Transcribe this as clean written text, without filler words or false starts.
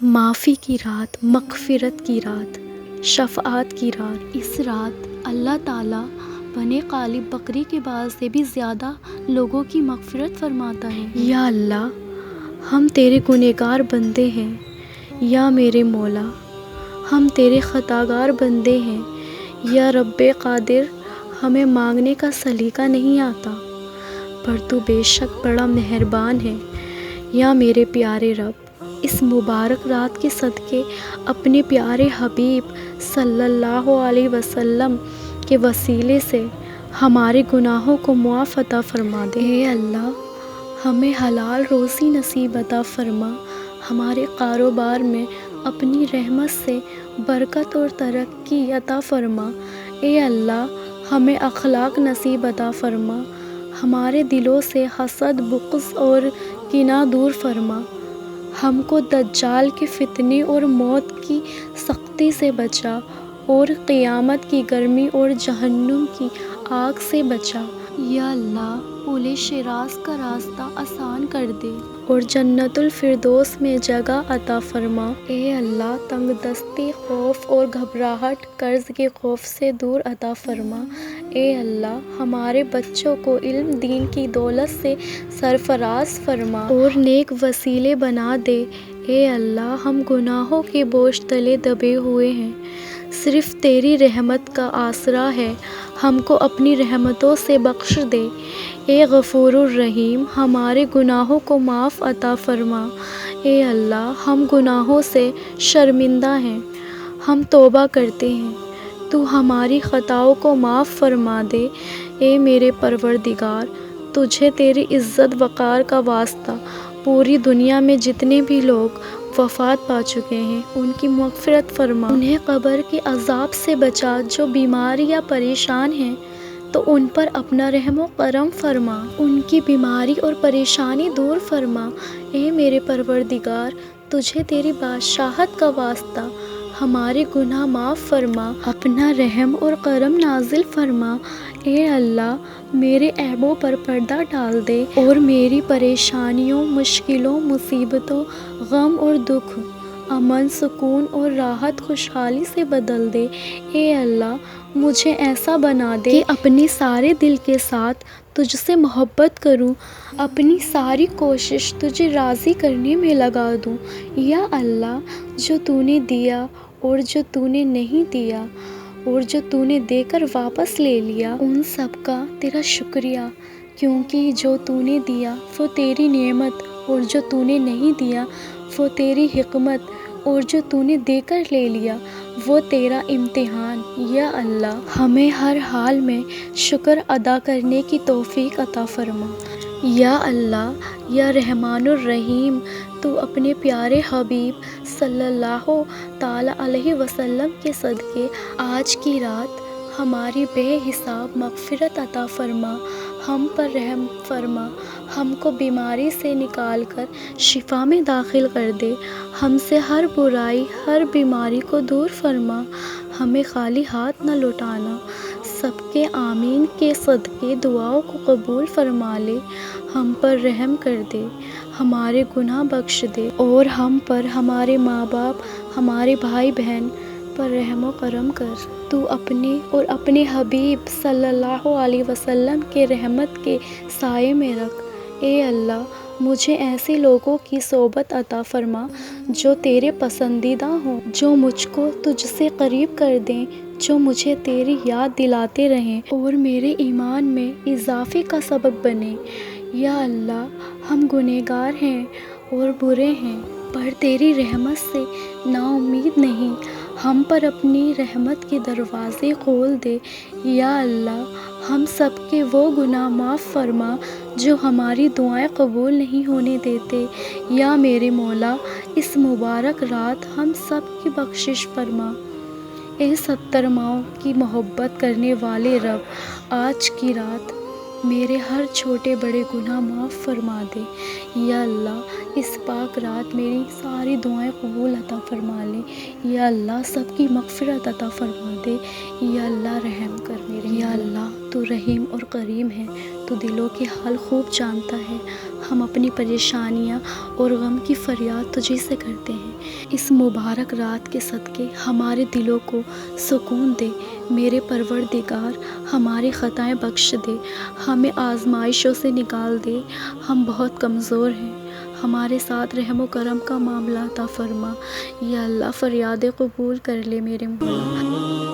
معافی کی رات، مغفرت کی رات، شفاعت کی رات۔ اس رات اللہ تعالیٰ بنے قالب بکری کے بال سے بھی زیادہ لوگوں کی مغفرت فرماتا ہے۔ یا اللہ، ہم تیرے گنہگار بندے ہیں۔ یا میرے مولا، ہم تیرے خطاگار بندے ہیں۔ یا رب قادر، ہمیں مانگنے کا سلیقہ نہیں آتا، پر تو بے شک بڑا مہربان ہے۔ یا میرے پیارے رب، اس مبارک رات کے صدقے اپنے پیارے حبیب صلی اللہ علیہ وسلم کے وسیلے سے ہمارے گناہوں کو معاف عطا فرما دے۔ اے اللہ، ہمیں حلال روزی نصیب عطا فرما، ہمارے کاروبار میں اپنی رحمت سے برکت اور ترقی عطا فرما۔ اے اللہ، ہمیں اخلاق نصیب عطا فرما، ہمارے دلوں سے حسد، بغض اور کینہ دور فرما، ہم کو دجال کے فتنے اور موت کی سختی سے بچا، اور قیامت کی گرمی اور جہنم کی آگ سے بچا۔ یا اللہ، پل شراز کا راستہ آسان کر دے اور جنت الفردوس میں جگہ عطا فرما۔ اے اللہ، تنگ دستی، خوف اور گھبراہٹ، قرض کے خوف سے دور عطا فرما۔ اے اللہ، ہمارے بچوں کو علم دین کی دولت سے سرفراز فرما اور نیک وسیلے بنا دے۔ اے اللہ، ہم گناہوں کے بوجھ تلے دبے ہوئے ہیں، صرف تیری رحمت کا آسرا ہے، ہم کو اپنی رحمتوں سے بخش دے۔ اے غفور الرحیم، ہمارے گناہوں کو معاف عطا فرما۔ اے اللہ، ہم گناہوں سے شرمندہ ہیں، ہم توبہ کرتے ہیں، تو ہماری خطاؤں کو معاف فرما دے۔ اے میرے پروردگار، تجھے تیری عزت وقار کا واسطہ پوری دنیا میں جتنے بھی لوگ وفات پا چکے ہیں ان کی مغفرت فرما، انہیں قبر کے عذاب سے بچا۔ جو بیمار یا پریشان ہیں تو ان پر اپنا رحم و کرم فرما، ان کی بیماری اور پریشانی دور فرما۔ اے میرے پروردگار، تجھے تیری بادشاہت کا واسطہ ہمارے گناہ معاف فرما، اپنا رحم اور کرم نازل فرما۔ اے اللہ، میرے عیبوں پر پردہ ڈال دے اور میری پریشانیوں، مشکلوں، مصیبتوں، غم اور دکھ امن، سکون اور راحت خوشحالی سے بدل دے۔ اے اللہ، مجھے ایسا بنا دے کہ اپنے سارے دل کے ساتھ تجھ سے محبت کروں، اپنی ساری کوشش تجھے راضی کرنے میں لگا دوں۔ یا اللہ، جو تو نے دیا اور جو تو نے نہیں دیا اور جو تو نے دے کر واپس لے لیا، ان سب کا تیرا شکریہ، کیونکہ جو تو نے دیا وہ تیری نعمت اور جو تو نے نہیں دیا وہ تیری حکمت، اور جو تو نے دے کر لے لیا وہ تیرا امتحان۔ یا اللہ، ہمیں ہر حال میں شکر ادا کرنے کی توفیق عطا فرما۔ یا اللہ، یا رحمان الرحیم، تو اپنے پیارے حبیب صلی اللہ تعالیٰ علیہ وسلم کے صدقے آج کی رات ہماری بے حساب مغفرت عطا فرما، ہم پر رحم فرما، ہم کو بیماری سے نکال کر شفا میں داخل کر دے، ہم سے ہر برائی، ہر بیماری کو دور فرما، ہمیں خالی ہاتھ نہ لوٹانا، سب کے آمین کے صدقے دعاؤں کو قبول فرما لے، ہم پر رحم کر دے، ہمارے گناہ بخش دے، اور ہم پر، ہمارے ماں باپ، ہمارے بھائی بہن پر رحم و کرم کر۔ تو اپنے اور اپنے حبیب صلی اللہ علیہ وسلم کے رحمت کے سائے میں رکھ۔ اے اللہ، مجھے ایسے لوگوں کی صحبت عطا فرما جو تیرے پسندیدہ ہوں، جو مجھ کو تجھ سے قریب کر دیں، جو مجھے تیری یاد دلاتے رہیں اور میرے ایمان میں اضافے کا سبب بنے۔ یا اللہ، ہم گنہگار ہیں اور برے ہیں، پر تیری رحمت سے نا امید نہیں، ہم پر اپنی رحمت کے دروازے کھول دے۔ یا اللہ، ہم سب کے وہ گناہ معاف فرما جو ہماری دعائیں قبول نہیں ہونے دیتے۔ یا میرے مولا، اس مبارک رات ہم سب کی بخشش فرما۔ اے 70 ماؤں کی محبت کرنے والے رب، آج کی رات میرے ہر چھوٹے بڑے گناہ معاف فرما دے۔ یا اللہ، اس پاک رات میری ساری دعائیں قبول عطا فرما لے۔ یا اللہ، سب کی مغفرت عطا فرما دے۔ یا اللہ، رحم کر میرے۔ یا اللہ، تو رحیم اور کریم ہے، تو تو دلوں کے حال خوب جانتا ہے۔ ہم اپنی پریشانیاں اور غم کی فریاد تجھی سے کرتے ہیں۔ اس مبارک رات کے صدقے ہمارے دلوں کو سکون دے میرے پروردگار، ہماری خطائیں بخش دے، ہمیں آزمائشوں سے نکال دے۔ ہم بہت کمزور ہیں، ہمارے ساتھ رحم و کرم کا معاملہ عطا فرما۔ یا اللہ فریادیں قبول کر لے میرے مولا۔